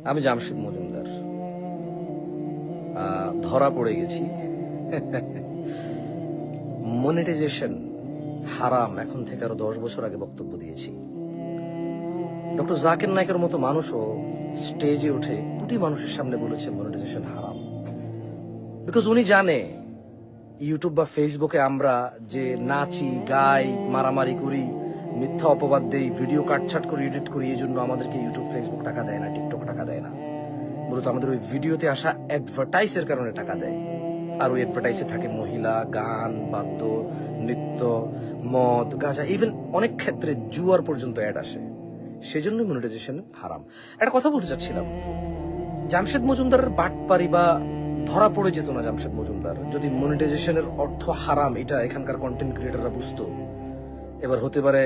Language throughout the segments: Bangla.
আমি জামশেদ মজুমদার ধরা পড়ে গেছি। মনিটাইজেশন হারাম এখন থেকে আরো 10 বছর আগে বক্তব্য দিয়েছি। ডক্টর জাকির নায়কের মতো মানুষও স্টেজে উঠে কোটি মানুষের সামনে বলেছে মনিটাইজেশন হারাম, বিকজ উনি জানে ইউটিউব বা ফেসবুকে আমরা যে নাচি, গাই, মারামারি করি, মিথ্যা অপবাদ দেই, ভিডিও কাটছাট করে এডিট করি, এই জন্য আমাদেরকে ইউটিউব ফেসবুক টাকা দেয় না, টিকটক টাকা দেয় না। মূলত আমাদের ওই ভিডিওতে আসা অ্যাডভার্টাইজের কারণে টাকা দেয়। আর ওই অ্যাডভার্টাইজে থাকে মহিলা, গান, বাদ্য, নৃত্য, মদ, গাঁজা, ইভেন অনেক ক্ষেত্রে জুয়ার পর্যন্ত অ্যাড আসে। সেজন্য মনিটাইজেশন হারাম। একটা কথা বলতে চাচ্ছিলাম, জামশেদ মজুমদারের বাটপারি বা ধরা পড়ে যেত না জামশেদ মজুমদার যদি মনিটাইজেশনের অর্থ হারাম এটা এখানকার কন্টেন্ট ক্রিয়েটাররা বুঝতো। এবার হতে পারে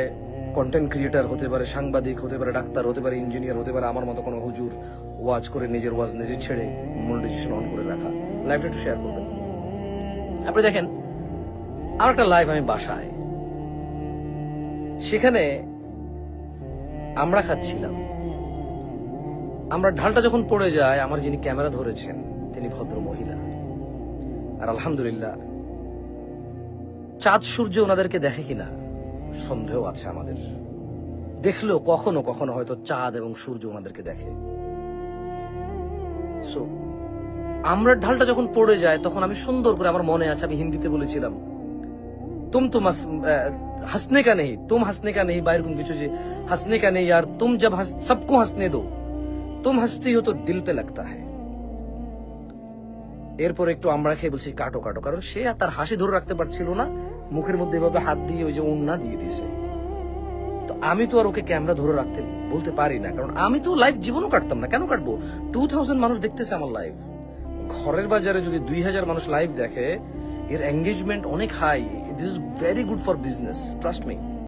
কন্টেন্ট ক্রিয়েটার, হতে পারে সাংবাদিক, হতে পারে ডাক্তার, হতে পারে ইঞ্জিনিয়ার, হতে পারে আমার মতো কোনো হুজুর ওয়াজ করে নিজের ওয়াজ নিজে ছেড়ে মনিটাইজেশন অন করে রাখা। লাইভটা একটু শেয়ার করবেন। আপনি দেখেন, আর একটা লাইভ আমি বাসায়, সেখানে আমরা খাচ্ছিলাম। আমরা ঢালটা যখন পড়ে যায়, আমার যিনি ক্যামেরা ধরেছেন তিনি ভদ্র মহিলা, আর আলহামদুলিল্লাহ চাঁদ সূর্য ওনাদেরকে দেখে কিনা সন্দেহ আছে আমাদের। দেখলেও কখনো কখনো হয়তো চাঁদ এবং সূর্য ওনাদেরকে দেখে। সো আমরা ঢালটা যখন পড়ে যায় তখন আমি সুন্দর করে, আমার মনে আছে আমি হিন্দিতে বলেছিলাম, তুম हंसने का नहीं, तुम हंसने का नहीं, বা এরকম কিছু, যে हंसने का नहीं यार, तुम जब सबको हंसने दो, तुम हंसती हो तो दिल पे लगता है। এরপর একটু আমরা খেয়ে বলছি কাটো কাটো, কারণ সে আর তার হাসি ধরে রাখতে পারছিল না, মুখের মধ্যে এভাবে হাত দিয়ে ওই যে ওন্না দিয়ে দিছে। তো আমি তো আর ওকে ক্যামেরা ধরে রাখতে বলতে পারি না, কারণ আমি তো লাইভ জীবনও কাটতাম না। কেন কাটবো? 2000 মানুষ দেখতেছে আমার লাইভ। ঘরের বাজারে যদি 2000 মানুষ লাইভ দেখে, এর এঙ্গেজমেন্ট অনেক high. This is very good for business, trust me.